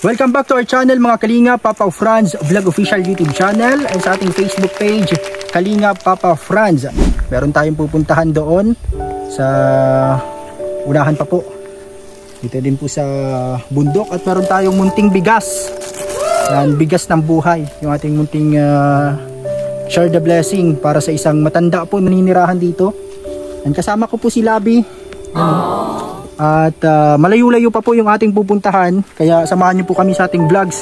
Welcome back to our channel mga Kalinga Papa Franz Vlog Official YouTube channel and sa ating Facebook page Kalinga Papa Franz. Meron tayong pupuntahan doon sa unahan pa po. Dito din po sa bundok at meron tayong munting bigas. Yan, bigas ng buhay. Yung ating munting share the blessing para sa isang matanda po naninirahan dito. And kasama ko po si Labi. At malayo-layo pa po yung ating pupuntahan, kaya samahan niyo po kami sa ating vlogs.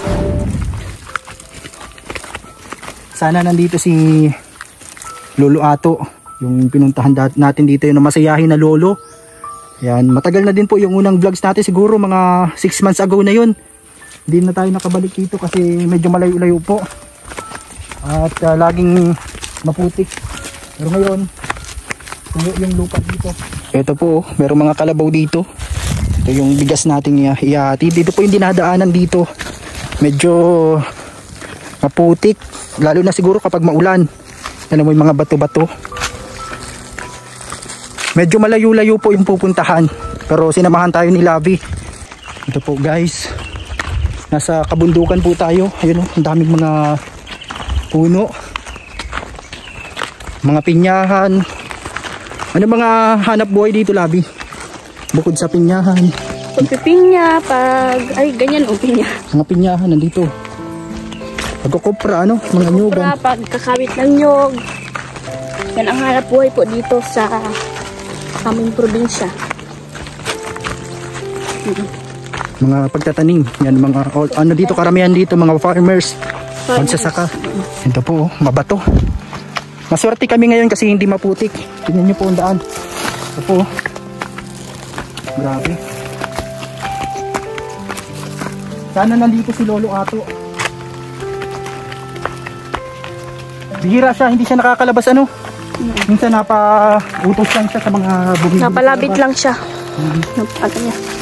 Sana nandito si Lolo Ato, yung pinuntahan natin dito, yung masayahin na lolo. Yan, matagal na din po yung unang vlogs natin, siguro mga 6 months ago na yun. Hindi na tayo nakabalik dito kasi medyo malayo-layo po. At laging maputik. Pero ngayon, tuyo yung lupa dito. Ito po, merong mga kalabaw dito. Ito yung bigas nating ihati. Dito po yung dinadaanan dito. Medyo maputik. Lalo na siguro kapag maulan. Alam mo yung mga bato-bato. Medyo malayo-layo po yung pupuntahan. Pero sinamahan tayo ni Labi. Ito po guys. Nasa kabundukan po tayo. Ayun o, ang daming mga puno. Mga pinyahan. Ano mga hanap buhay dito, Labi? Bukod sa pinyahan. Pagpipinya, ay ganyan o pinya. Mga pinyahan nandito. Pagkukupra, ano? Mga nyugan. Pagkakawit ng nyog. Yan ang hanap buhay po dito sa aming probinsya. Mga pagtatanim. Yan, mga, ano dito, karamihan dito, mga farmers. Magsasaka. Ito po, mabato. Maswerte kami ngayon kasi hindi maputik. Tingnan nyo po ang daan. Ito po. Grabe. Sana nandito si Lolo Ato. Bihira siya, hindi siya nakakalabas ano. Minsan napautos lang siya sa mga bumibili. Napalabit lang siya. Ano niya.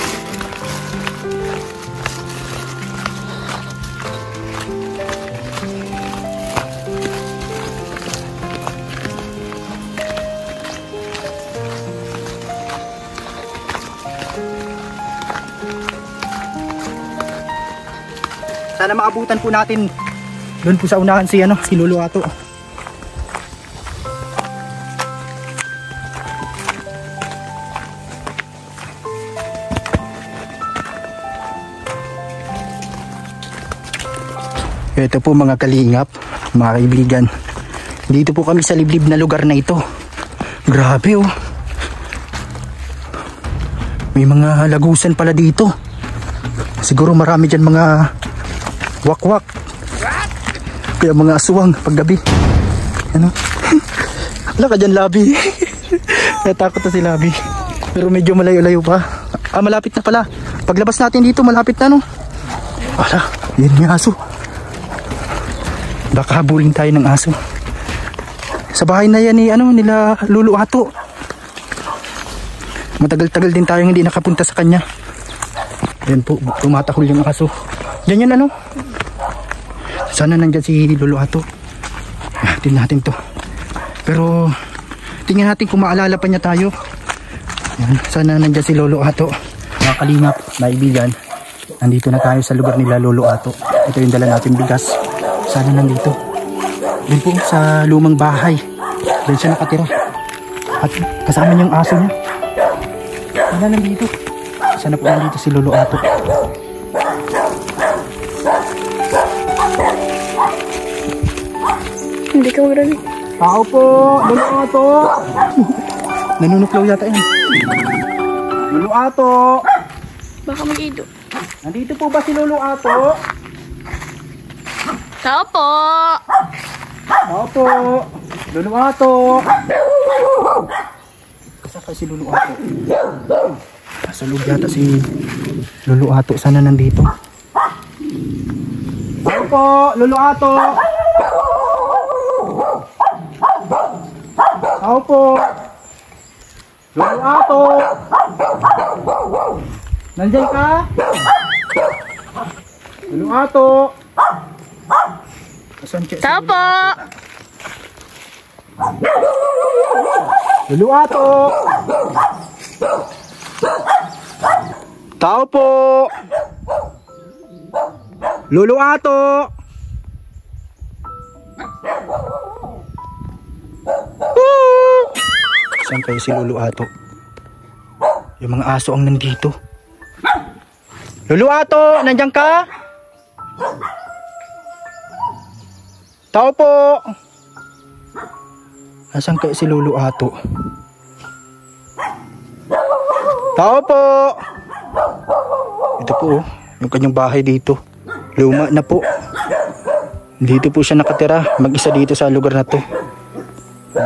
Sana maabutan po natin doon po sa unahan si Lolo Ato. Ito po mga kalingap, mga kaibigan. Dito po kami sa liblib na lugar na ito. Grabe oh. May mga lagusan pala dito. Siguro marami dyan mga wakwak. Kaya mga aswang paggabi. Ano? Wala ka dyan, Labi. Natakot na si Labi. Pero medyo malayo-layo pa. Malapit na pala. Paglabas natin dito, malapit na no. Wala, yun yung aso. Baka habulin tayo ng aso. Sa bahay na yan nila Lolo Ato. Matagal-tagal din tayong hindi nakapunta sa kanya. Yan po, tumatahol yung aso. Yan yun Sana nandyan si Lolo Ato. Tingnan natin to. Pero tingnan natin kung maalala pa niya tayo. Yan, sana nandyan si Lolo Ato. Mga kalingap, maibigan, nandito na tayo sa lugar nila Lolo Ato. Ito yung dala natin bigas. Sana nandito. Yan po sa lumang bahay. Diyan siya nakatira. At kasama niyang aso niya. Sana nandito. Sana po nandito si Lolo Ato. Hindi ka marami. Tao po, Lolo Ato. Nanunuklaw yata yan. Lolo Ato. Baka mag-ido. Nandito po ba si Lolo Ato? Tao po. Tao po. Lolo Ato. Saka si Lolo Ato. Sa loob yata si Lolo Ato. Sana nandito. Tao po, Lolo Ato. Tao po. Lolo Ato. Nandiyan ka? Lolo Ato. Tao po. Lolo Ato. Tao po. Lolo Ato. Saan kayo si Lolo Ato? Yung mga aso ang nandito. Lolo Ato, nandiyan ka? Tao po. Nasaan kayo si Lolo Ato? Tao po. Ito po, yung kanyang bahay dito. Luma na po. Dito po siya nakatira. Mag-isa dito sa lugar na to.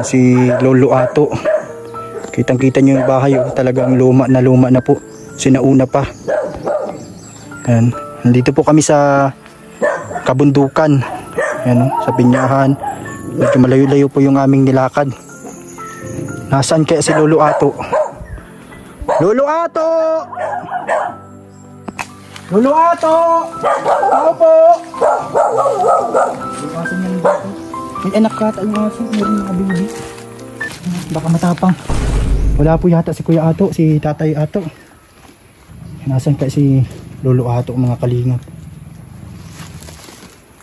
Si Lolo Ato. Kitang-kita nyo yung bahay. Oh. Talagang luma na po. Sinauna pa. Yan. Nandito po kami sa kabundukan. Yan, sa Binyahan. Medyo malayo-layo po yung aming nilakad. Nasaan kaya si Lolo Ato? Lolo Ato! Lolo Ato! Ako po! May anak ka tayo nga siya. Meron mga baby. Baka matapang. Wala po yata si Kuya Ato, si Tatay Ato. Nasaan kaya si Lolo Ato, mga kalingap?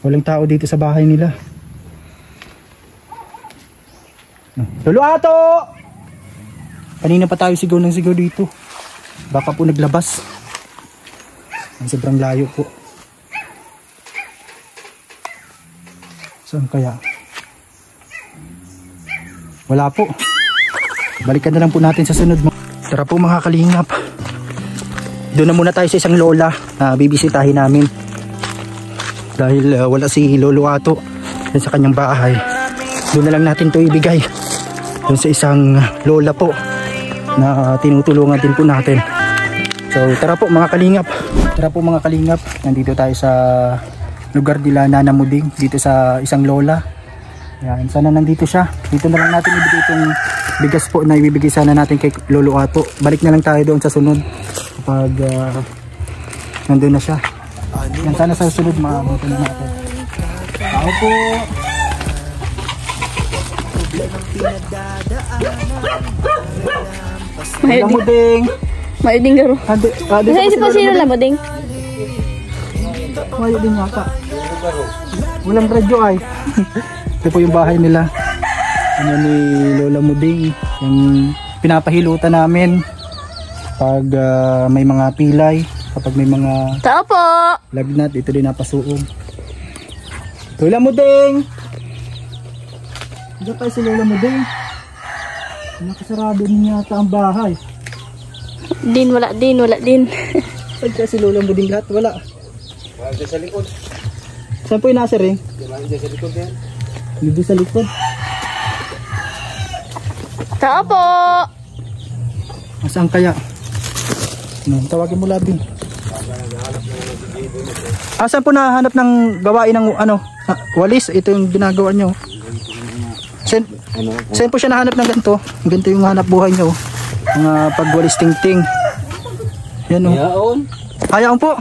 Walang tao dito sa bahay nila. Lolo Ato! Kanina pa tayo sigaw ng sigaw dito. Baka po naglabas. Ang sobrang layo po. Saan kaya? Wala po. Balikan na lang po natin sa sunod. Tara po mga kalingap. Doon na muna tayo sa isang lola na bibisitahin namin. Dahil wala si Lolo Ato sa kanyang bahay. Doon na lang natin to ibigay. Doon sa isang lola po na tinutulungan din po natin. So tara po mga kalingap. Tara po mga kalingap. Nandito tayo sa lugar nila Nana Muding. Dito sa isang lola. Yan, sana nandito siya. Dito na lang natin ibigay itong bigas po na ibibigay sana natin kay Lolo Ato. Balik na lang tayo doon sa sunod kapag nandun na siya. Yan, sana sa sunod maabutin natin. Tao po. Lola Muding. Mayuding garo. Nasa isip pa si Lola Muding? Mayuding yata. Walang radyo ay. Ito po yung bahay nila. Ano ni Lola Muding. Yung pinapahilutan namin pag may mga pilay, kapag may mga Tao po. lagnat, ito din napasuog. Lola Muding. Diyan tayo si Lola Muding. Nakasarado niya yata ang bahay. Wala din. Saan kaya si Lola Muding lahat? Wala. Wala dyan sa likod. Saan po yung nasa ring? Wala dyan sa likod yan. Dito sa likod. Tao po. Saan kaya? Tawagin mo Labi. Saan po nahanap ng gawain ng walis? Ito yung ginagawa nyo. Saan po siya nahanap ng ganito? Ganito yung hanap buhay nyo. Mga pagwalis ting-ting. Yan o. Ayaon po.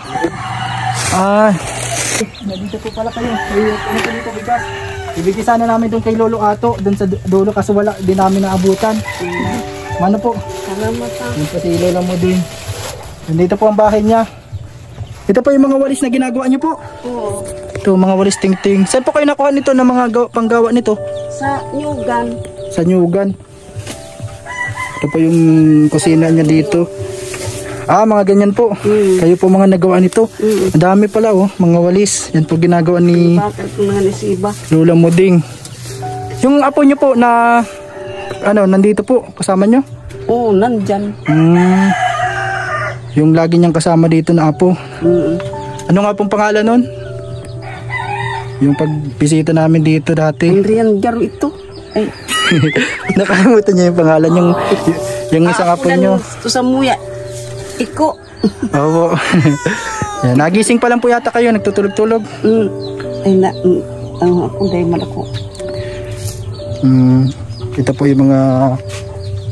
Nandito po pala kayo. Dito bigas. Ibigay sana namin doon kay Lolo Ato. Doon sa dulo kasi wala din namin naabutan. Mano po? Salamat po. Doon pa si Lola Muding. Nandito po ang bahay niya. Ito po yung mga walis na ginagawa niyo po. Oo. Ito mga walis ting-ting. Saan po kayo nakuha nito ng mga panggawa nito? Sa Nyugan. Sa Nyugan. Ito po yung kusina niya dito. Mga ganyan po. Kayo po mga nagawa nito. Ang dami pala mga walis. Yan po ginagawa ni Lola Muding. Yung apo niyo po na nandito po kasama niyo? Oo, nandyan. Yung lagi niyang kasama dito na apo. Ano nga pong pangalan nun? Yung pagbisita namin dito dati. Andrian Garo ito. Ay. Nakalimutan niya yung pangalan. Yung isang apo niyo. Ito sa muya. Iko. Oo. Yan, nagising pa lang po yata kayo. Nagtutulog-tulog. Ay ako dahil malako. Ito po yung mga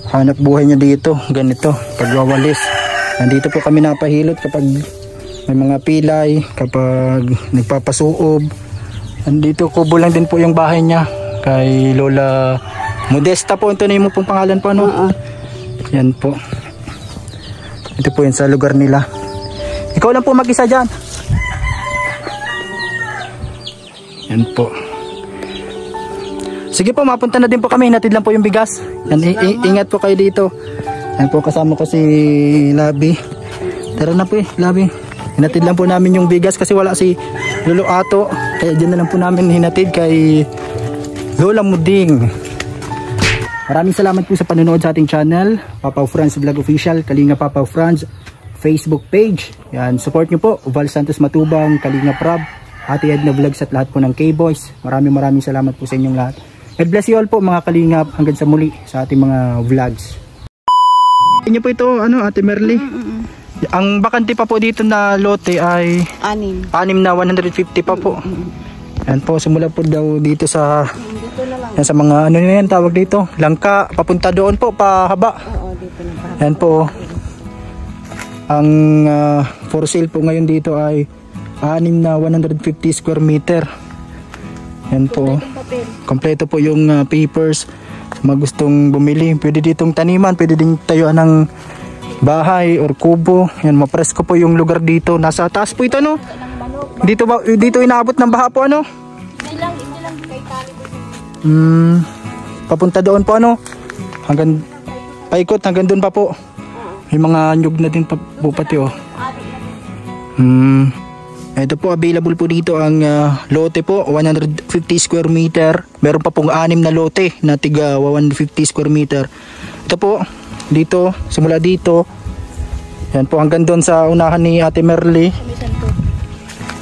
hanap buhay niya dito. Ganito. Pagwawalis. Nandito po kami napahilot kapag may mga pilay. Kapag nagpapasuob. Nandito kubo lang din po yung bahay niya. Kay Lola Modesta po. Ito na yung pong pangalan po. Yan po. Ito po yun sa lugar nila. Ikaw lang po mag-isa dyan. Yan po. Sige po, mapunta na din po kami. Hinatid lang po yung bigas. Yan, ingat po kayo dito. Yan po, kasama ko si Labi. Tara na po Labi. Hinatid lang po namin yung bigas kasi wala si Lolo Ato. Kaya dyan na lang po namin hinatid kay Lola Muding. Maraming salamat po sa panonood sa ating channel, Papaw Franz Vlog Official, Kalinga Papaw Franz Facebook page. Yan, support nyo po Val Santos Matubang, Kalinga Prab, Ate Edna Vlogs at lahat po ng K-Boys. Maraming salamat po sa inyong lahat. God bless you all po mga Kalingap, hanggang sa muli sa ating mga vlogs. Inyo po ito, Ate Merly. Ang bakante pa po dito na lote ay 6 na 150 pa po. Yan po, simula po daw dito sa yan, sa mga yan tawag dito, Langka, papunta doon po pahaba. Dito na. Yan po. Ang for sale po ngayon dito ay 6 na 150 square meter. Yan po. Kompleto po yung papers. Mga gustong bumili, pwede ditong taniman, pwede ding tayuan ng bahay or kubo. Yan, mapresko po yung lugar dito. Nasa taas po ito, no? Dito inaabot ng baha po, ano? Hindi lang kay tali po. Papunta doon po, ano? Hanggang paikot, hanggang doon pa po. May mga nyug na din pa po pati, oh. Ito po, available po dito ang lote po, 150 square meter. Meron pa pong 6 na lote na tiga 150 square meter. Ito po, dito, simula dito. Yan po, hanggang doon sa unahan ni Ate Merly.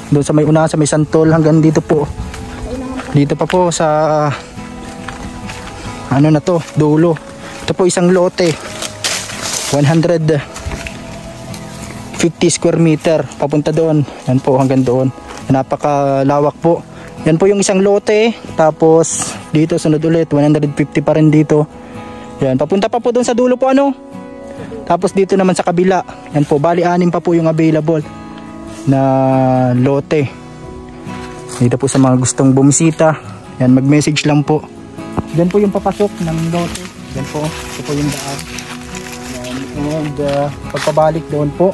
Doon sa may unahan, sa may santol, hanggang dito po. Dito pa po sa, ano na to, dulo. Ito po isang lote, 150 square meter papunta doon. Yan po, hanggang doon. Napakalawak po. Yan po yung isang lote. Tapos dito sunod ulit 150 pa rin dito. Yan, papunta pa po doon sa dulo po, ano. Tapos dito naman sa kabila. Yan po, bali 6 pa po yung available na lote. Dito po sa mga gustong bumisita. Yan, mag-message lang po. Yan po yung papasok ng lote. Yan po, ito po yung daan. Yan, and pagpabalik doon po